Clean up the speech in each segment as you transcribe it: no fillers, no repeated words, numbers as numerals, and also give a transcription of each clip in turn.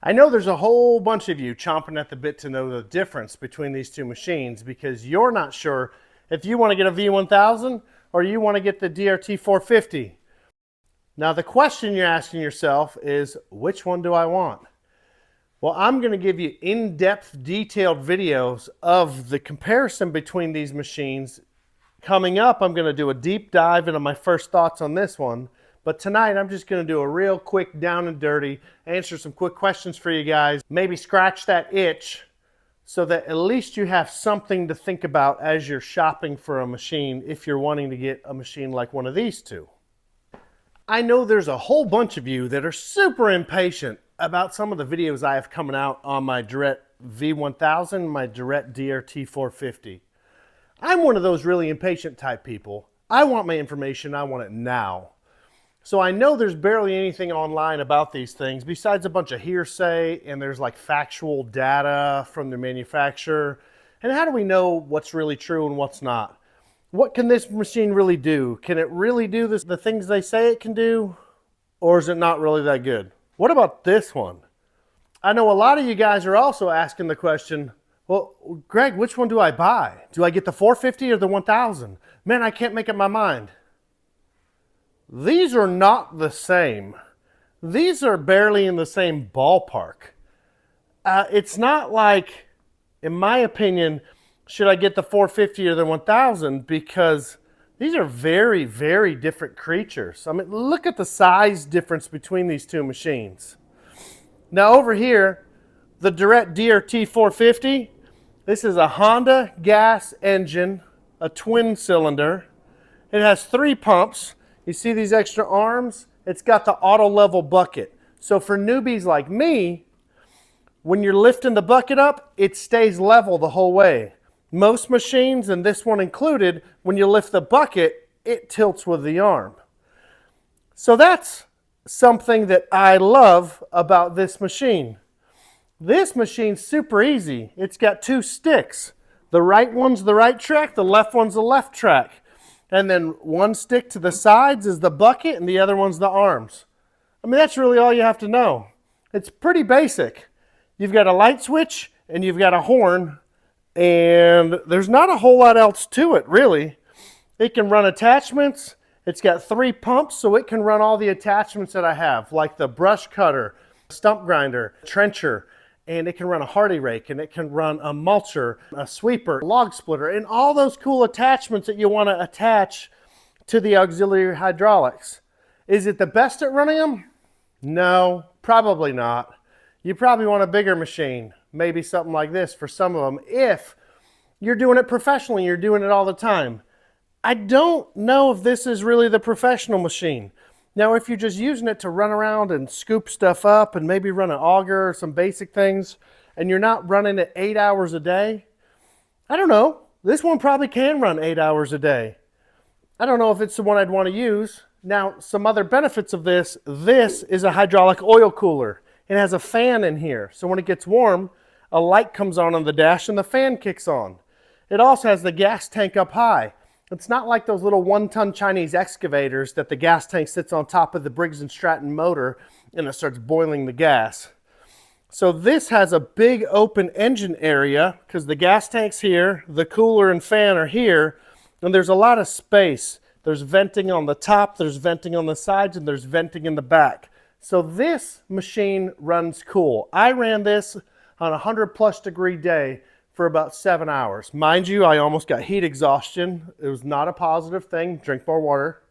I know there's a whole bunch of you chomping at the bit to know the difference between these two machines because you're not sure if you want to get a V1000 or you want to get the DRT 450. Now the question you're asking yourself is, which one do I want? Well, I'm going to give you in-depth, detailed videos of the comparison between these machines. Coming up, I'm going to do a deep dive into my first thoughts on this one. But tonight, I'm just going to do a real quick down and dirty, answer some quick questions for you guys, maybe scratch that itch so that at least you have something to think about as you're shopping for a machine if you're wanting to get a machine like one of these two. I know there's a whole bunch of you that are super impatient about some of the videos I have coming out on my Derette V1000, my Derette DRT 450. I'm one of those really impatient type people. I want my information, I want it now. So I know there's barely anything online about these things besides a bunch of hearsay, and there's like factual data from the manufacturer. And how do we know what's really true and what's not? What can this machine really do? Can it really do the things they say it can do? Or is it not really that good? What about this one? I know a lot of you guys are also asking the question, well, Greg, which one do I buy? Do I get the 450 or the 1000? Man, I can't make up my mind. These are not the same. These are barely in the same ballpark. It's not like, in my opinion, should I get the 450 or the 1000, because these are very, very different creatures. I mean, look at the size difference between these two machines. Now over here, the Derette DRT 450, this is a Honda gas engine, a twin cylinder. It has 3 pumps. You see these extra arms? It's got the auto level bucket. So for newbies like me, when you're lifting the bucket up, it stays level the whole way. Most machines, and this one included, when you lift the bucket, it tilts with the arm. So that's something that I love about this machine. This machine's super easy. It's got 2 sticks. The right one's the right track, the left one's the left track. And then one stick to the sides is the bucket and the other one's the arms. I mean, that's really all you have to know. It's pretty basic. You've got a light switch and you've got a horn, and there's not a whole lot else to it, really. It can run attachments. It's got 3 pumps, so it can run all the attachments that I have, like the brush cutter, stump grinder, trencher, and it can run a hardy rake, and it can run a mulcher, a sweeper, log splitter, and all those cool attachments that you want to attach to the auxiliary hydraulics. Is it the best at running them? No, probably not. You probably want a bigger machine, maybe something like this for some of them, if you're doing it professionally, you're doing it all the time. I don't know if this is really the professional machine. Now, if you're just using it to run around and scoop stuff up and maybe run an auger or some basic things, and you're not running it 8 hours a day, I don't know. This one probably can run 8 hours a day. I don't know if it's the one I'd want to use. Now, some other benefits of this is a hydraulic oil cooler. It has a fan in here, so when it gets warm, a light comes on the dash and the fan kicks on. It also has the gas tank up high. It's not like those little 1-ton Chinese excavators that the gas tank sits on top of the Briggs & Stratton motor and it starts boiling the gas. So this has a big open engine area because the gas tank's here, the cooler and fan are here, and there's a lot of space. There's venting on the top, there's venting on the sides, and there's venting in the back. So this machine runs cool. I ran this on a 100+ degree day for about 7 hours. Mind you, I almost got heat exhaustion. It was not a positive thing. Drink more water.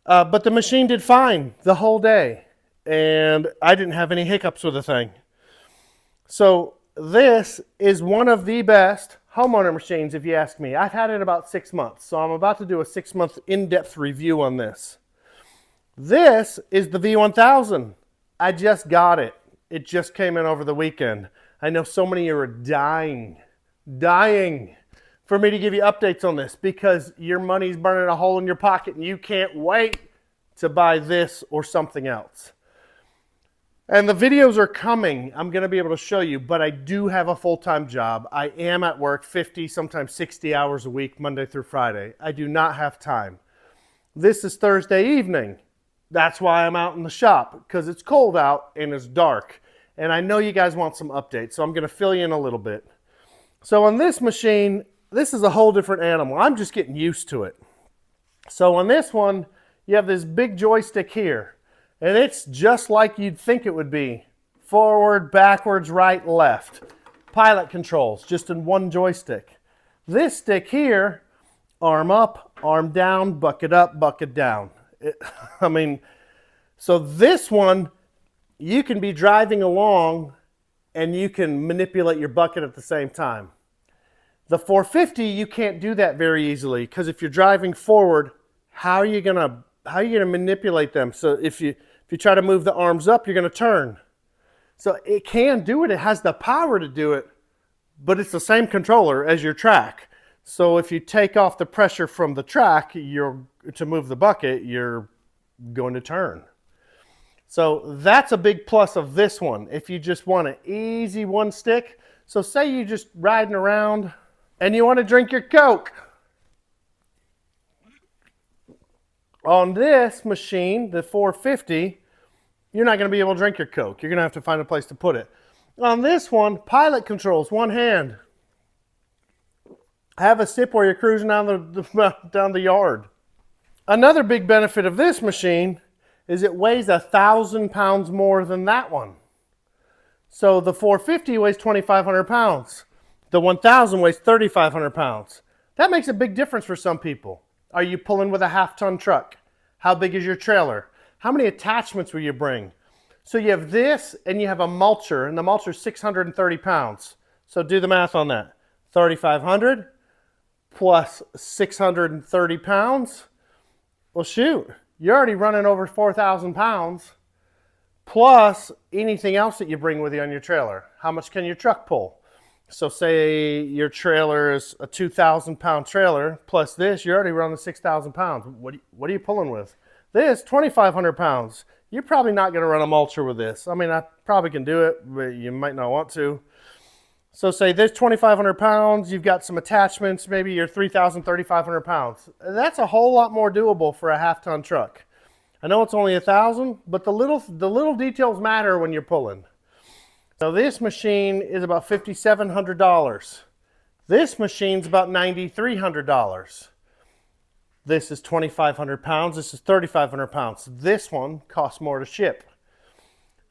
But the machine did fine the whole day, and I didn't have any hiccups with the thing. So this is one of the best homeowner machines, if you ask me. I've had it about 6 months, so I'm about to do a 6-month in-depth review on this. This is the V1000. I just got it. It just came in over the weekend. I know so many of you are dying for me to give you updates on this because your money's burning a hole in your pocket and you can't wait to buy this or something else. And the videos are coming. I'm going to be able to show you, but I do have a full-time job. I am at work 50, sometimes 60 hours a week, Monday through Friday. I do not have time. This is Thursday evening. That's why I'm out in the shop, because it's cold out and it's dark. and I know you guys want some updates, so I'm going to fill you in a little bit. So on this machine, this is a whole different animal. I'm just getting used to it. So on this one, you have this big joystick here, and it's just like you'd think it would be. Forward, backwards, right, left. Pilot controls, just in one joystick. This stick here, arm up, arm down, bucket up, bucket down. So this one, you can be driving along and you can manipulate your bucket at the same time. The 450, you can't do that very easily because if you're driving forward, how are you gonna manipulate them? So if you try to move the arms up, you're gonna turn. So it can do it. It has the power to do it, but it's the same controller as your track. So if you take off the pressure from the track, to move the bucket, you're going to turn. So that's a big plus of this one. If you just want an easy one stick, so say you're just riding around and you want to drink your Coke. On this machine, the 450, you're not going to be able to drink your Coke. You're going to have to find a place to put it. On this one, pilot controls, one hand. Have a sip while you're cruising down the yard. Another big benefit of this machine is it weighs 1,000 pounds more than that one. So the 450 weighs 2,500 pounds. The 1,000 weighs 3,500 pounds. That makes a big difference for some people. Are you pulling with a half-ton truck? How big is your trailer? How many attachments will you bring? So you have this and you have a mulcher, and the mulcher is 630 pounds. So do the math on that. 3,500 plus 630 pounds. Well, shoot, you're already running over 4,000 pounds plus anything else that you bring with you on your trailer. How much can your truck pull? So say your trailer is a 2,000 pound trailer plus this, you're already running 6,000 pounds. What are you pulling with? This, 2,500 pounds. You're probably not going to run a mulcher with this. I mean, I probably can do it, but you might not want to. So say there's 2,500 pounds, you've got some attachments, maybe you're 3,000, 3,500 pounds. That's a whole lot more doable for a half-ton truck. I know it's only 1,000, but the little details matter when you're pulling. So this machine is about $5,700. This machine's about $9,300. This is 2,500 pounds, this is 3,500 pounds. This one costs more to ship.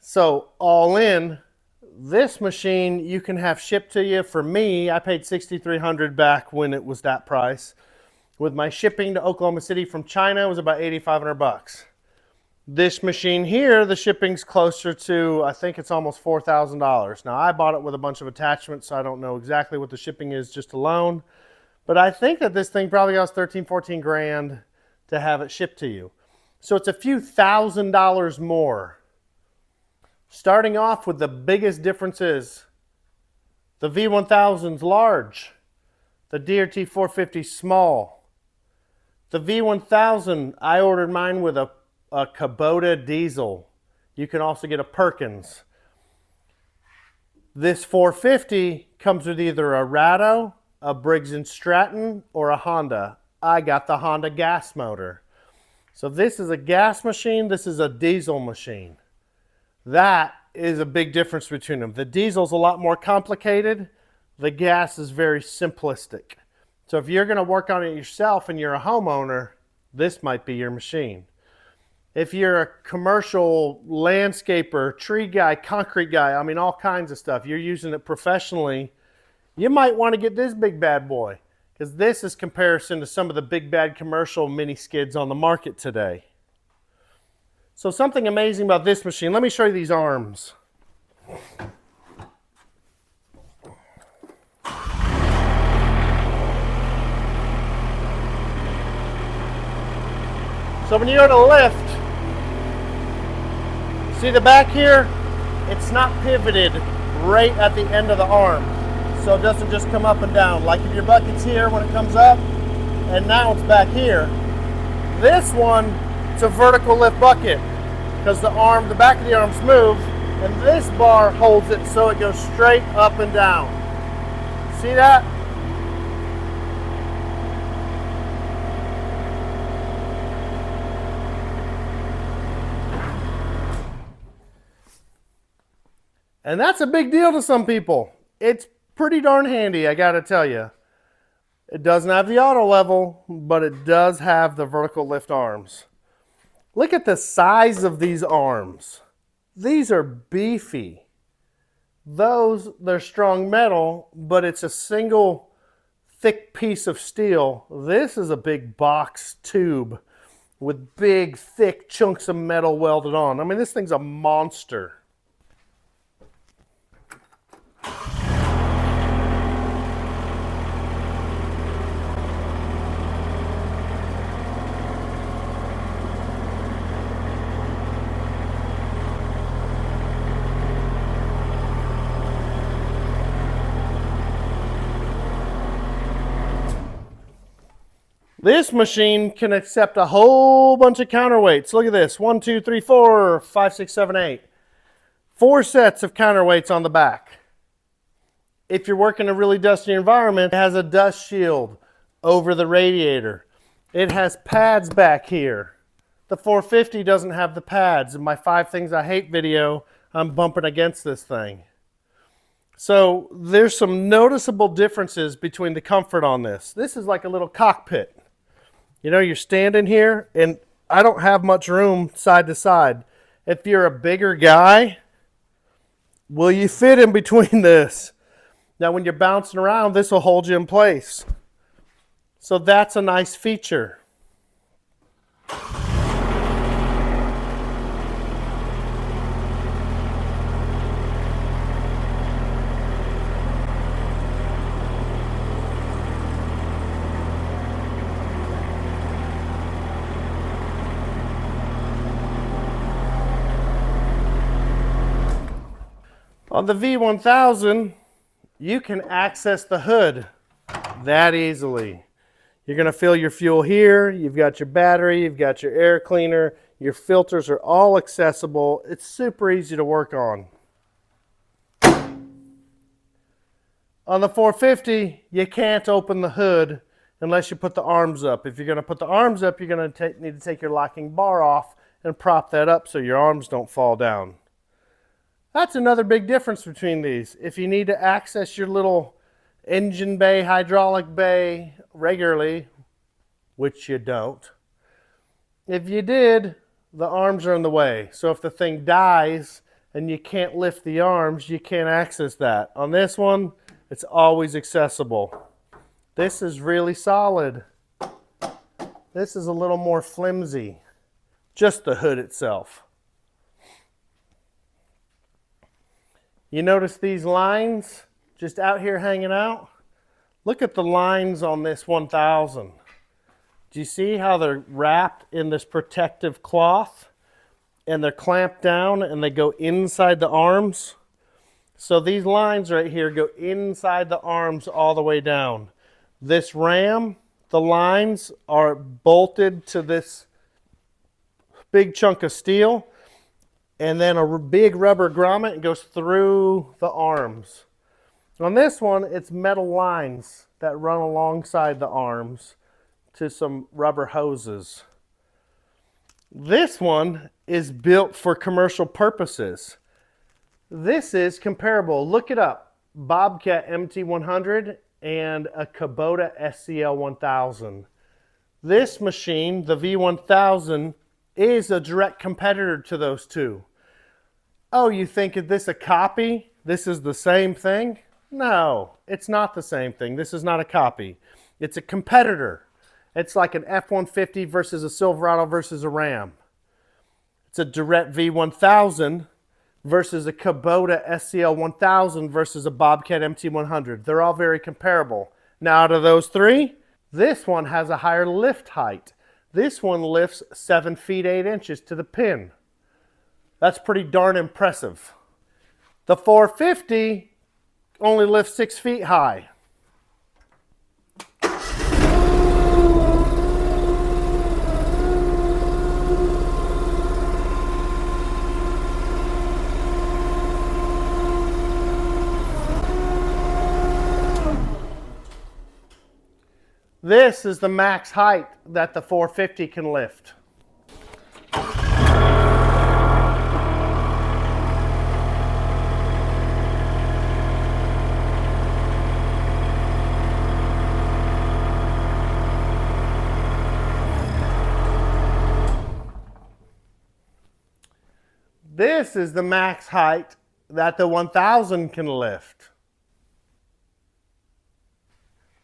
So all in, this machine you can have shipped to you. For me, I paid $6,300 back when it was that price. With my shipping to Oklahoma City from China, it was about $8,500. This machine here, the shipping's closer to, I think it's almost $4,000. Now I bought it with a bunch of attachments, so I don't know exactly what the shipping is just alone. But I think that this thing probably costs 13, 14 grand to have it shipped to you. So it's a few $1,000s more. Starting off with the biggest differences, the V1000's large, the DRT 450 small. The V1000, I ordered mine with a Kubota diesel. You can also get a Perkins. This 450 comes with either a Ratto, a Briggs & Stratton, or a Honda. I got the Honda gas motor. So this is a gas machine, this is a diesel machine. That is a big difference between them. The diesel's a lot more complicated. The gas is very simplistic. So if you're going to work on it yourself and you're a homeowner, this might be your machine. If you're a commercial landscaper, tree guy, concrete guy, I mean all kinds of stuff, you're using it professionally, you might want to get this big bad boy, because this is comparison to some of the big bad commercial mini skids on the market today. So something amazing about this machine, let me show you these arms. So when you go to lift, see the back here? It's not pivoted right at the end of the arm. So it doesn't just come up and down. Like if your bucket's here when it comes up, and now it's back here. This one, it's a vertical lift bucket because the back of the arm's moved, and this bar holds it so it goes straight up and down. See that? And that's a big deal to some people. It's pretty darn handy, I gotta tell you. It doesn't have the auto level, but it does have the vertical lift arms. Look at the size of these arms. These are beefy. They're strong metal, but it's a single thick piece of steel. This is a big box tube with big, thick chunks of metal welded on. I mean, this thing's a monster. This machine can accept a whole bunch of counterweights. Look at this. 1, 2, 3, 4, 5, 6, 7, 8. 4 sets of counterweights on the back. If you're working in a really dusty environment, it has a dust shield over the radiator. It has pads back here. The 450 doesn't have the pads. In my 5 Things I Hate video, I'm bumping against this thing. So there's some noticeable differences between the comfort on this. This is like a little cockpit. You know, you're standing here, and I don't have much room side to side. If you're a bigger guy, will you fit in between this? Now, when you're bouncing around, this will hold you in place. So that's a nice feature. On the V1000, you can access the hood that easily. You're going to fill your fuel here. You've got your battery. You've got your air cleaner. Your filters are all accessible. It's super easy to work on. On the 450, you can't open the hood unless you put the arms up. If you're going to put the arms up, you're going to need to take your locking bar off and prop that up so your arms don't fall down. That's another big difference between these. If you need to access your little engine bay, hydraulic bay regularly, which you don't, if you did, the arms are in the way. So if the thing dies and you can't lift the arms, you can't access that. On this one, it's always accessible. This is really solid. This is a little more flimsy, just the hood itself. You notice these lines just out here hanging out? Look at the lines on this 1000. Do you see how they're wrapped in this protective cloth? And they're clamped down and they go inside the arms? So these lines right here go inside the arms all the way down. This ram, the lines are bolted to this big chunk of steel. And then a big rubber grommet goes through the arms. On this one, it's metal lines that run alongside the arms to some rubber hoses. This one is built for commercial purposes. This is comparable. Look it up. Bobcat MT100 and a Kubota SCL 1000. This machine, the V1000, is a direct competitor to those two. Oh, you think is this a copy? This is the same thing? No, it's not the same thing. This is not a copy. It's a competitor. It's like an F-150 versus a Silverado versus a Ram. It's a Derette V1000 versus a Kubota SCL 1000 versus a Bobcat MT100. They're all very comparable. Now, out of those three, this one has a higher lift height. This one lifts 7 feet 8 inches to the pin. That's pretty darn impressive. The 450 only lifts 6 feet high. This is the max height that the 450 can lift. this is the max height that the 1000 can lift.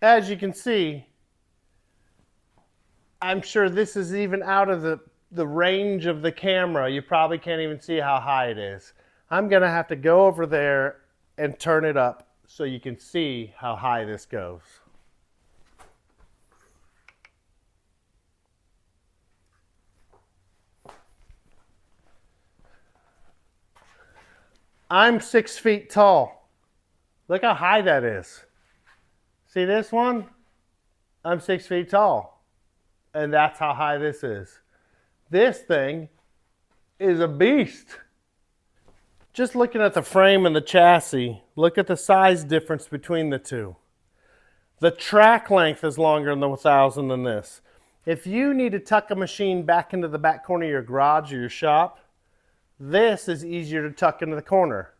As you can see, I'm sure this is even out of the range of the camera. You probably can't even see how high it is. I'm going to have to go over there and turn it up so you can see how high this goes. I'm 6 feet tall. Look how high that is. See this one? I'm 6 feet tall. And that's how high this is. This thing is a beast. Just looking at the frame and the chassis, look at the size difference between the two. The track length is longer in the 1000 than this. If you need to tuck a machine back into the back corner of your garage or your shop, this is easier to tuck into the corner.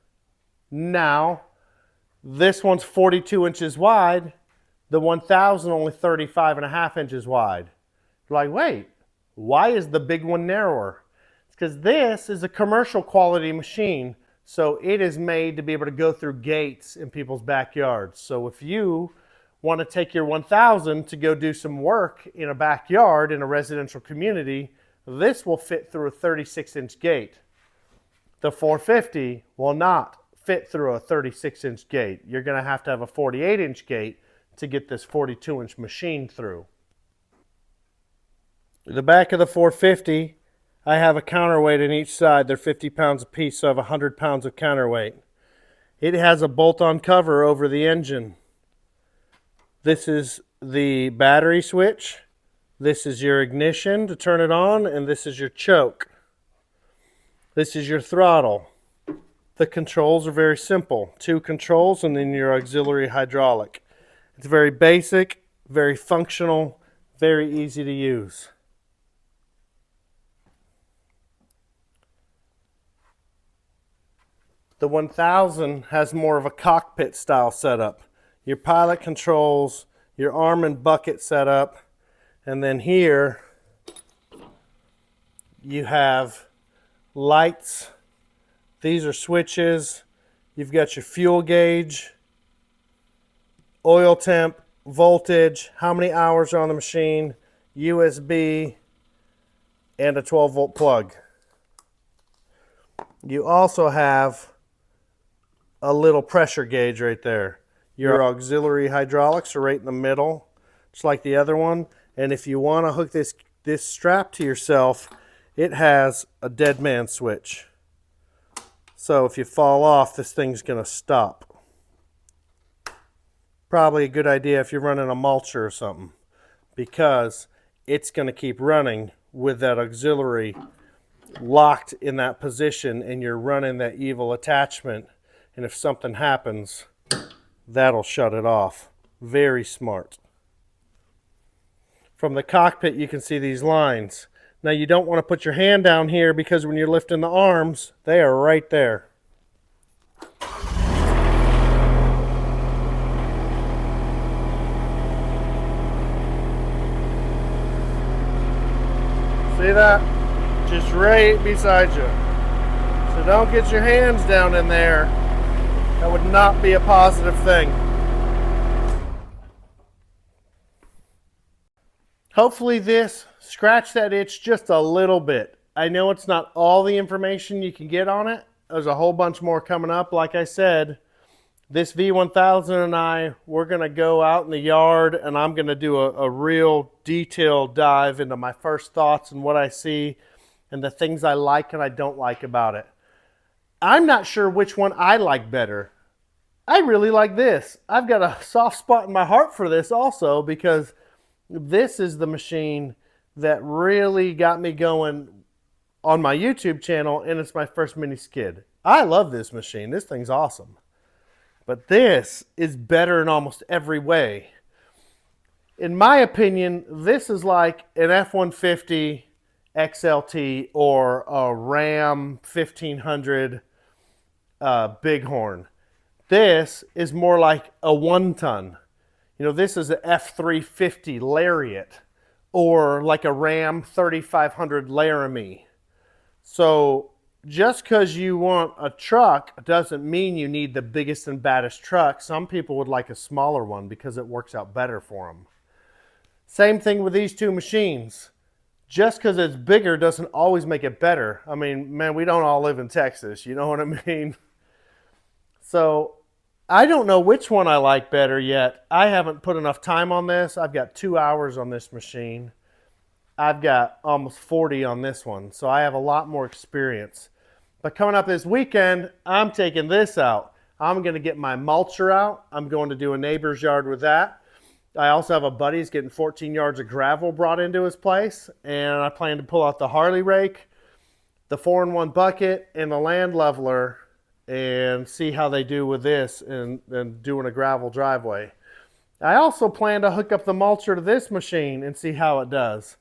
Now, this one's 42 inches wide, the 1000 only 35.5 inches wide. You're like, wait, why is the big one narrower? It's because this is a commercial quality machine, so it is made to be able to go through gates in people's backyards. So if you want to take your 1000 to go do some work in a backyard in a residential community, this will fit through a 36-inch gate. The 450 will not fit through a 36-inch gate. You're going to have a 48-inch gate to get this 42-inch machine through. The back of the 450, I have a counterweight in each side. They're 50 pounds apiece, so I have 100 pounds of counterweight. It has a bolt-on cover over the engine. This is the battery switch. This is your ignition to turn it on, and this is your choke. This is your throttle. The controls are very simple. 2 controls and then your auxiliary hydraulic. It's very basic, very functional, very easy to use. The 1000 has more of a cockpit style setup. Your pilot controls, your arm and bucket setup, and then here you have lights. These are switches. You've got your fuel gauge, oil temp, voltage, how many hours are on the machine, USB, and a 12-volt plug. You also have a little pressure gauge right there. Your auxiliary hydraulics are right in the middle, just like the other one. And if you want to hook this strap to yourself, it has a dead man switch. So if you fall off, this thing's going to stop. Probably a good idea if you're running a mulcher or something, because it's going to keep running with that auxiliary locked in that position, and you're running that evil attachment, and if something happens, that'll shut it off. Very smart. From the cockpit, you can see these lines. Now, you don't want to put your hand down here, because when you're lifting the arms, they are right there. See that? Just right beside you. So don't get your hands down in there. That would not be a positive thing. Hopefully this scratched that itch just a little bit. I know it's not all the information you can get on it. There's a whole bunch more coming up. Like I said, this V1000 and we're going to go out in the yard, and I'm going to do a real detailed dive into my first thoughts and what I see and the things I like and I don't like about it. I'm not sure which one I like better. I really like this. I've got a soft spot in my heart for this also, because this is the machine that really got me going on my YouTube channel, and it's my first mini skid. I love this machine. This thing's awesome. But this is better in almost every way. In my opinion, this is like an F-150 XLT or a Ram 1500 Bighorn. This is more like a 1-ton. You know, this is an F-350 Lariat, or like a Ram 3500 Laramie. So just because you want a truck doesn't mean you need the biggest and baddest truck. Some people would like a smaller one because it works out better for them. Same thing with these two machines. Just because it's bigger doesn't always make it better. I mean, man, we don't all live in Texas. You know what I mean? So I don't know which one I like better yet. I haven't put enough time on this. I've got 2 hours on this machine. I've got almost 40 on this one. So I have a lot more experience. But coming up this weekend, I'm taking this out. I'm going to get my mulcher out. I'm going to do a neighbor's yard with that. I also have a buddy who's getting 14 yards of gravel brought into his place. And I plan to pull out the Harley rake, the 4-in-1 bucket, and the land leveler and see how they do with this and doing a gravel driveway. I also plan to hook up the mulcher to this machine and see how it does.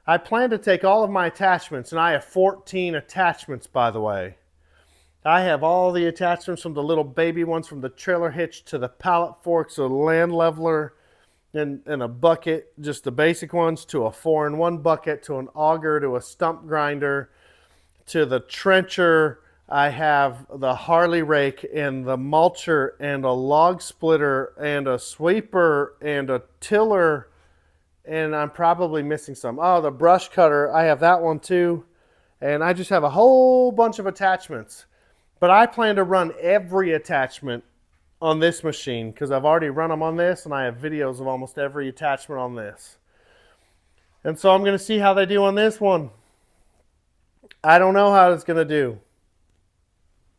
I plan to take all of my attachments, and I have 14 attachments, by the way. I have all the attachments from the little baby ones, from the trailer hitch to the pallet forks, to the land leveler, and a bucket, just the basic ones, to a 4-in-1 bucket, to an auger, to a stump grinder, to the trencher. I have the Harley rake and the mulcher and a log splitter and a sweeper and a tiller. And I'm probably missing some. Oh, the brush cutter, I have that one too. And I just have a whole bunch of attachments. But I plan to run every attachment on this machine because I've already run them on this and I have videos of almost every attachment on this. And so I'm going to see how they do on this one. I don't know how it's going to do.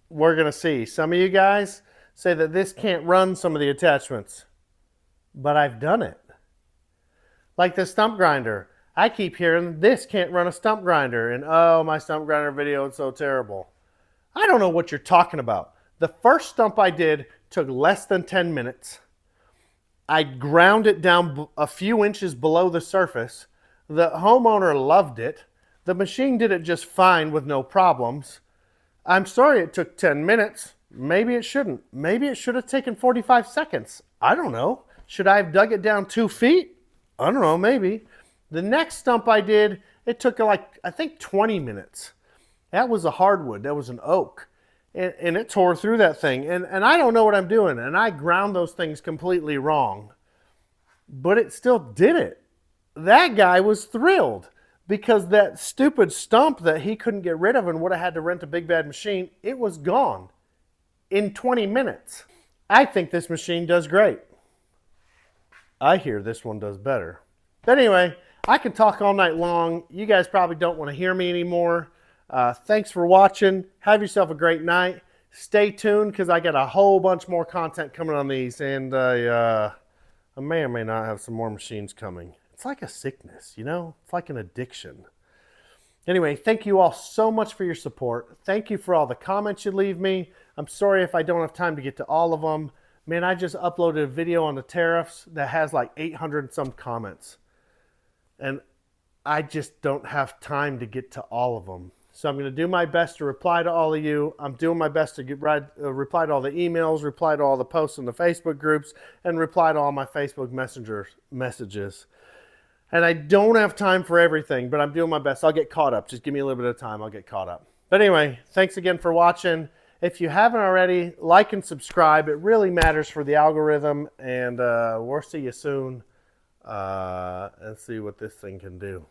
We're going to see. Some of you guys say that this can't run some of the attachments. But I've done it. Like the stump grinder. I keep hearing this can't run a stump grinder. And oh, my stump grinder video is so terrible. I don't know what you're talking about. The first stump I did took less than 10 minutes. I ground it down a few inches below the surface. The homeowner loved it. The machine did it just fine with no problems. I'm sorry it took 10 minutes. Maybe it shouldn't. Maybe it should have taken 45 seconds. I don't know. Should I have dug it down 2 feet? I don't know, maybe. The next stump I did, it took like, I think 20 minutes. That was a hardwood, that was an oak. And it tore through that thing. And I don't know what I'm doing. And I ground those things completely wrong. But it still did it. That guy was thrilled because that stupid stump that he couldn't get rid of and would have had to rent a big bad machine, it was gone in 20 minutes. I think this machine does great. I hear this one does better. But anyway, I can talk all night long. You guys probably don't want to hear me anymore. Thanks for watching. Have yourself a great night. Stay tuned because I got a whole bunch more content coming on these. And I may or may not have some more machines coming. It's like a sickness, you know? It's like an addiction. Anyway, thank you all so much for your support. Thank you for all the comments you leave me. I'm sorry if I don't have time to get to all of them. Man, I just uploaded a video on the tariffs that has like 800 and some comments. And I just don't have time to get to all of them. So I'm going to do my best to reply to all of you. I'm doing my best to reply to all the emails, reply to all the posts in the Facebook groups, and reply to all my Facebook Messenger messages. And I don't have time for everything, but I'm doing my best. I'll get caught up. Just give me a little bit of time. I'll get caught up. But anyway, thanks again for watching. If you haven't already, like and subscribe. It really matters for the algorithm. And we'll see you soon and see what this thing can do.